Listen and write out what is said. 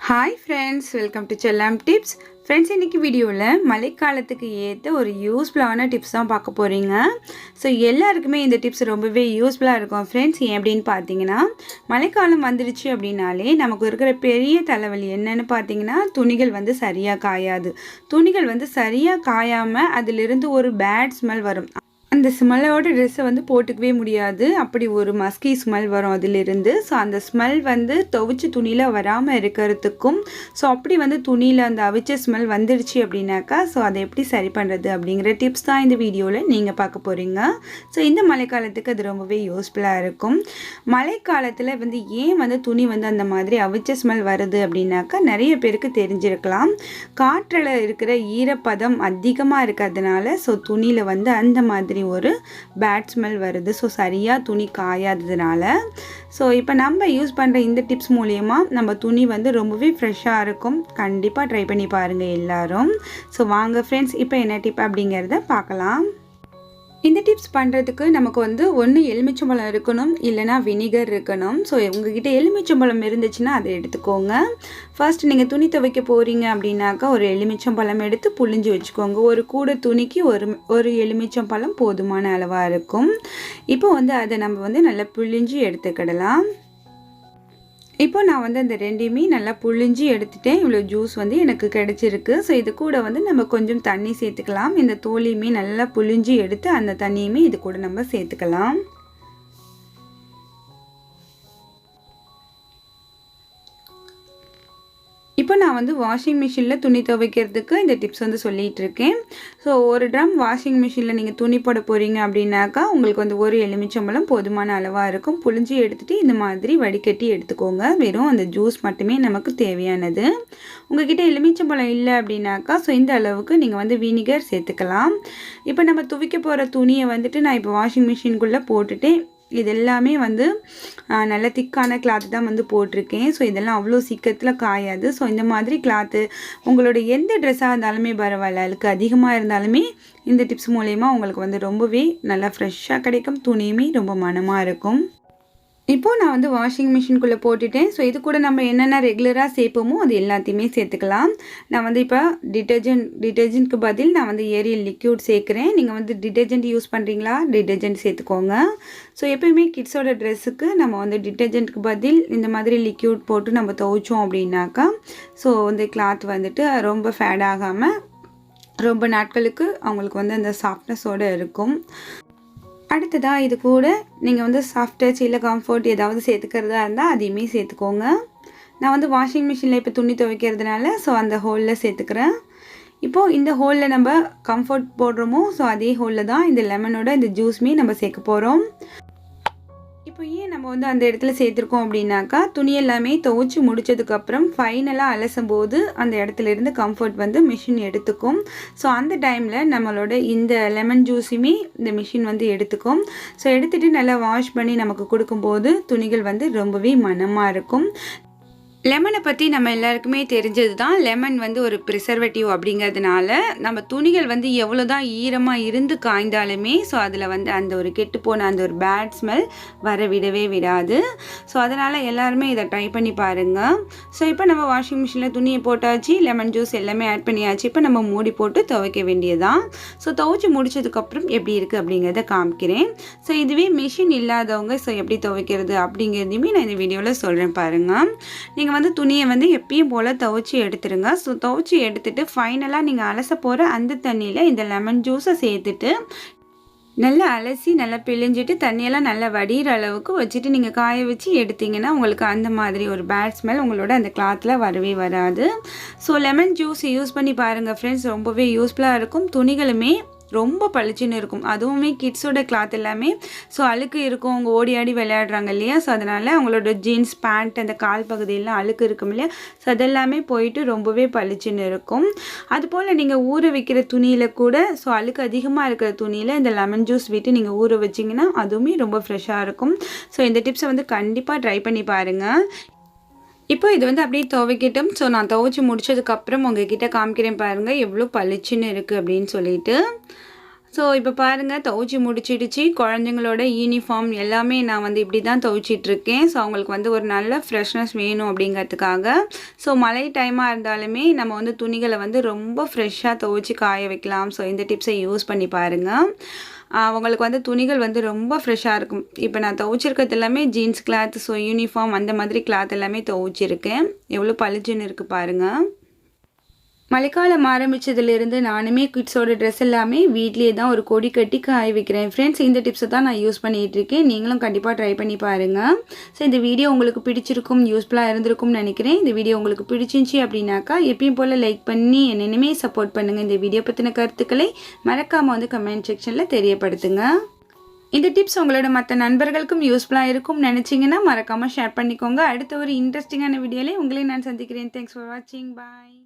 Hi friends, welcome to செல்லம் tips. Friends, இன்றைக்கி வீடியோவில் மழைக்காலத்துக்கு ஏற்ற ஒரு யூஸ்ஃபுல்லான டிப்ஸ் தான் பார்க்க போகிறீங்க. ஸோ எல்லாருக்குமே இந்த டிப்ஸ் ரொம்பவே யூஸ்ஃபுல்லாக இருக்கும் ஃப்ரெண்ட்ஸ். ஏன் அப்படின்னு பார்த்தீங்கன்னா, மழைக்காலம் வந்துடுச்சு அப்படின்னாலே நமக்கு இருக்கிற பெரிய தலைவலி என்னென்னு பார்த்தீங்கன்னா, துணிகள் வந்து சரியாக காயாது. துணிகள் வந்து சரியாக காயாமல் அதிலிருந்து ஒரு பேட் ஸ்மெல் வரும். அந்த ஸ்மெல்லோட ட்ரெஸ்ஸை வந்து போட்டுக்கவே முடியாது. அப்படி ஒரு மஸ்கி ஸ்மெல் வரும் அதிலிருந்து. ஸோ அந்த ஸ்மெல் வந்து துவைச்ச துணியில் வராமல் இருக்கிறதுக்கும், ஸோ அப்படி வந்து துணியில் அந்த அவிச்ச ஸ்மெல் வந்துடுச்சு அப்படின்னாக்கா, ஸோ அதை எப்படி சரி பண்ணுறது அப்படிங்கிற டிப்ஸ் தான் இந்த வீடியோவில் நீங்கள் பார்க்க போகிறீங்க. ஸோ இந்த மழைக்காலத்துக்கு அது ரொம்பவே யூஸ்ஃபுல்லாக இருக்கும். மழைக்காலத்தில் வந்து ஏன் வந்து துணி வந்து அந்த மாதிரி அவிச்ச ஸ்மெல் வருது அப்படின்னாக்கா, நிறைய பேருக்கு தெரிஞ்சிருக்கலாம். காற்றில் இருக்கிற ஈரப்பதம் அதிகமாக இருக்கிறதுனால ஸோ துணியில் வந்து அந்த மாதிரி ஒரு பேட் ஸ்மெல் வருது. ஸோ சரியாக துணி காயாததுனால. ஸோ இப்போ நம்ம யூஸ் பண்ணுற இந்த டிப்ஸ் மூலயமா நம்ம துணி வந்து ரொம்பவே ஃப்ரெஷ்ஷாக இருக்கும். கண்டிப்பாக ட்ரை பண்ணி பாருங்கள் எல்லாரும். ஸோ வாங்க ஃப்ரெண்ட்ஸ், இப்போ என்ன டிப் அப்படிங்கிறத பார்க்கலாம். இந்த டிப்ஸ் பண்ணுறதுக்கு நமக்கு வந்து ஒன்று எலுமிச்சம்பழம் இருக்கணும், இல்லைனா வினிகர் இருக்கணும். ஸோ உங்ககிட்ட எலுமிச்சம்பழம் இருந்துச்சுன்னா அதை எடுத்துக்கோங்க. ஃபர்ஸ்ட் நீங்கள் துணி துவைக்க போகிறீங்க அப்படின்னாக்கா ஒரு எலுமிச்சம்பழம் எடுத்து புழிஞ்சு வச்சுக்கோங்க. ஒரு கூட துணிக்கு ஒரு எலுமிச்சம்பழம் போதுமான அளவாக இருக்கும். இப்போ வந்து அதை நம்ம வந்து நல்லா புழிஞ்சு எடுத்துக்கிடலாம். இப்போ நான் வந்து அந்த ரெண்டையுமே நல்லா புழிஞ்சு எடுத்துட்டேன். இவ்வளோ ஜூஸ் வந்து எனக்கு கிடச்சிருக்கு. ஸோ இது கூட வந்து நம்ம கொஞ்சம் தண்ணி சேர்த்துக்கலாம். இந்த தோலையுமே நல்லா புழிஞ்சு எடுத்து அந்த தண்ணியுமே இது கூட நம்ம சேர்த்துக்கலாம். இப்போ நான் வந்து வாஷிங் மிஷினில் துணி துவைக்கிறதுக்கு இந்த டிப்ஸ் வந்து சொல்லிகிட்டு இருக்கேன். ஸோ ஒரு ட்ரம் வாஷிங் மிஷினில் நீங்கள் துணி போட போகிறீங்க அப்படின்னாக்கா உங்களுக்கு வந்து ஒரு எலுமிச்சம்பழம் போதுமான அளவாக இருக்கும். புழிஞ்சு எடுத்துகிட்டு இந்த மாதிரி வடிகட்டி எடுத்துக்கோங்க. வெறும் அந்த ஜூஸ் மட்டுமே நமக்கு தேவையானது. உங்கள்கிட்ட எலுமிச்சம்பழம் இல்லை அப்படின்னாக்கா ஸோ இந்த அளவுக்கு நீங்கள் வந்து வினிகர் சேர்த்துக்கலாம். இப்போ நம்ம துவைக்க போகிற துணியை வந்துட்டு நான் இப்போ வாஷிங் மிஷினுக்குள்ளே போட்டுட்டேன். இது எல்லாமே வந்து நல்ல திக்கான கிளாத்து தான் வந்து போட்டிருக்கேன். ஸோ இதெல்லாம் அவ்வளோ சீக்கிரத்தில் காயாது. ஸோ இந்த மாதிரி கிளாத்து உங்களோட எந்த ட்ரெஸ்ஸாக இருந்தாலுமே பரவாயில்ல, அழுக்கு அதிகமாக இருந்தாலுமே இந்த டிப்ஸ் மூலயமா உங்களுக்கு வந்து ரொம்பவே நல்லா ஃப்ரெஷ்ஷாக கிடைக்கும். துணியுமே ரொம்ப மனமாக இருக்கும். இப்போது நான் வந்து வாஷிங் மிஷின்குள்ளே போட்டுட்டேன். ஸோ இது கூட நம்ம என்னென்ன ரெகுலராக சேர்ப்போமோ அது எல்லாத்தையுமே சேர்த்துக்கலாம். நான் வந்து இப்போ டிட்டர்ஜென்ட்க்கு பதில் நான் வந்து ஏரியல் லிக்யூட் சேர்க்குறேன். நீங்கள் வந்து டிட்டர்ஜென்ட் யூஸ் பண்ணுறீங்களா, டிட்டர்ஜென்ட் சேர்த்துக்கோங்க. ஸோ எப்போயுமே கிட்ஸோட ட்ரெஸ்ஸுக்கு நம்ம வந்து டிட்டர்ஜென்ட்க்கு பதில் இந்த மாதிரி லிக்யூட் போட்டு நம்ம துவைச்சோம் அப்படின்னாக்கா ஸோ இந்த கிளாத் வந்துட்டு ரொம்ப ஃபேட் ஆகாமல் ரொம்ப நாட்களுக்கு அவங்களுக்கு வந்து அந்த சாஃப்ட்னஸோடு இருக்கும். அடுத்ததாக இது கூட நீங்கள் வந்து சாஃப்ட் டச் இல்லை கம்ஃபர்ட் ஏதாவது சேர்த்துக்கிறதா இருந்தால் அதையுமே சேர்த்துக்கோங்க. நான் வந்து வாஷிங் மிஷினில் இப்போ துணி துவைக்கிறதுனால ஸோ அந்த ஹோலில் சேர்த்துக்கிறேன். இப்போது இந்த ஹோலில் நம்ம கம்ஃபர்ட் போடுறோமோ ஸோ அதே ஹோலில் தான் இந்த லெமனோட இந்த ஜூஸ்மே நம்ம சேர்க்க போகிறோம். இப்போ ஏன் நம்ம வந்து அந்த இடத்துல சேர்த்துருக்கோம் அப்படின்னாக்கா துணி எல்லாமே துவைச்சி முடித்ததுக்கப்புறம் ஃபைனலாக அலசும் போது அந்த இடத்துல இருந்து கம்ஃபர்ட் வந்து மிஷின் எடுத்துக்கும். ஸோ அந்த டைமில் நம்மளோட இந்த லெமன் ஜூஸுமே இந்த மிஷின் வந்து எடுத்துக்கும். ஸோ எடுத்துகிட்டு நல்லா வாஷ் பண்ணி நமக்கு கொடுக்கும்போது துணிகள் வந்து ரொம்பவே மணமாக இருக்கும். லெமனை பற்றி நம்ம எல்லாருக்குமே தெரிஞ்சது தான். லெமன் வந்து ஒரு ப்ரிசர்வேட்டிவ் அப்படிங்கிறதுனால நம்ம துணிகள் வந்து எவ்வளோ தான் ஈரமாக இருந்து காய்ந்தாலுமே ஸோ அதில் வந்து அந்த ஒரு கெட்டுப்போன அந்த ஒரு பேட் ஸ்மெல் வர விடவே விடாது. ஸோ அதனால் எல்லாருமே இதை ட்ரை பண்ணி பாருங்கள். ஸோ இப்போ நம்ம வாஷிங் மிஷினில் துணியை போட்டாச்சு, லெமன் ஜூஸ் எல்லாமே ஆட் பண்ணியாச்சு. இப்போ நம்ம மூடி போட்டு துவைக்க வேண்டியதுதான். ஸோ துவைச்சி முடிச்சதுக்கப்புறம் எப்படி இருக்குது அப்படிங்கிறத காமிக்கிறேன். ஸோ இதுவே மிஷின் இல்லாதவங்க ஸோ எப்படி துவைக்கிறது அப்படிங்கிறதையுமே நான் இந்த வீடியோவில் சொல்கிறேன் பாருங்கள். நீங்கள் வந்து துணியை வந்து எப்பயும் போல் துவைச்சி எடுத்துருங்க. ஸோ துவைச்சி எடுத்துட்டு ஃபைனலாக நீங்கள் அலச போகிற அந்த தண்ணியில் இந்த லெமன் ஜூஸை சேர்த்துட்டு நல்லா அலசி நல்லா பிழிஞ்சிட்டு தண்ணியெல்லாம் நல்லா வடிகிற அளவுக்கு வச்சுட்டு நீங்கள் காய வச்சு எடுத்திங்கன்னா உங்களுக்கு அந்த மாதிரி ஒரு பேட் ஸ்மெல் உங்களோட அந்த கிளாத்தில் வரவே வராது. ஸோ லெமன் ஜூஸ் யூஸ் பண்ணி பாருங்கள் ஃப்ரெண்ட்ஸ், ரொம்பவே யூஸ்ஃபுல்லாக இருக்கும். துணிகளுமே ரொம்ப பளிச்சுன்னு இருக்கும். அதுவுமே கிட்ஸோட கிளாத் எல்லாமே ஸோ அழுக்கு இருக்கும். அவங்க ஓடி ஆடி விளையாடுறாங்க இல்லையா, ஸோ அதனால் அவங்களோட ஜீன்ஸ் பேண்ட் அந்த கால் பகுதியெல்லாம் அழுக்கு இருக்கும் இல்லையா, ஸோ அதெல்லாமே போயிட்டு ரொம்பவே பளிச்சுன்னு இருக்கும். அதுபோல் நீங்கள் ஊற வைக்கிற துணியில் கூட ஸோ அழுக்கு அதிகமாக இருக்கிற துணியில் இந்த லெமன் ஜூஸ் விட்டு நீங்கள் ஊற வச்சிங்கன்னா அதுவுமே ரொம்ப ஃப்ரெஷ்ஷாக இருக்கும். ஸோ இந்த டிப்ஸை வந்து கண்டிப்பாக ட்ரை பண்ணி பாருங்கள். இப்போ இது வந்து அப்படியே துவைக்கட்டும். ஸோ நான் துவைச்சி முடிச்சதுக்கப்புறம் உங்ககிட்ட காமிக்கிறேன் பாருங்கள் எவ்வளோ பளிச்சுன்னு இருக்குது அப்படின்னு சொல்லிட்டு. ஸோ இப்போ பாருங்கள் துவைச்சி முடிச்சிடுச்சு. குழந்தைங்களோட யூனிஃபார்ம் எல்லாமே நான் வந்து இப்படி தான் துவைச்சிட்ருக்கேன். ஸோ அவங்களுக்கு வந்து ஒரு நல்ல ஃப்ரெஷ்னஸ் வேணும் அப்படிங்கிறதுக்காக. ஸோ மழை டைமாக இருந்தாலுமே நம்ம வந்து துணிகளை வந்து ரொம்ப ஃப்ரெஷ்ஷாக துவைச்சி காய வைக்கலாம். ஸோ இந்த டிப்ஸை யூஸ் பண்ணி பாருங்கள். அவங்களுக்கு வந்து துணிகள் வந்து ரொம்ப ஃப்ரெஷ்ஷாக இருக்கும். இப்போ நான் துவைச்சிருக்கிறது எல்லாமே ஜீன்ஸ் கிளாத், ஸோ யூனிஃபார்ம் அந்த மாதிரி கிளாத் எல்லாமே துவைச்சிருக்கேன். எவ்வளோ பளிச்சுன்னு இருக்குது பாருங்கள். மழைக்காலம் ஆரம்பித்ததுலேருந்து நானுமே கிட்ஸோட ட்ரெஸ் எல்லாமே வீட்லேயே தான் ஒரு கொடி கட்டி காய வைக்கிறேன். ஃப்ரெண்ட்ஸ், இந்த டிப்ஸை தான் நான் யூஸ் பண்ணிகிட்ருக்கேன். நீங்களும் கண்டிப்பாக ட்ரை பண்ணி பாருங்கள். ஸோ இந்த வீடியோ உங்களுக்கு பிடிச்சிருக்கும், யூஸ்ஃபுல்லாக இருந்திருக்கும்னு நினைக்கிறேன். இந்த வீடியோ உங்களுக்கு பிடிச்சிருந்துச்சி அப்படின்னாக்கா எப்பயும் போல் லைக் பண்ணி என்னென்னமே சப்போர்ட் பண்ணுங்கள். இந்த வீடியோ பற்றின கருத்துக்களை மறக்காமல் வந்து கமெண்ட் செக்ஷனில் தெரியப்படுத்துங்க. இந்த டிப்ஸ் உங்களோட மற்ற நண்பர்களுக்கும் யூஸ்ஃபுல்லாக இருக்கும்னு நினச்சிங்கன்னா மறக்காமல் ஷேர் பண்ணிக்கோங்க. அடுத்த ஒரு இன்ட்ரெஸ்டிங்கான வீடியோவில் உங்களை நான் சந்திக்கிறேன். தேங்க்ஸ் ஃபார் வாட்சிங். பாய்.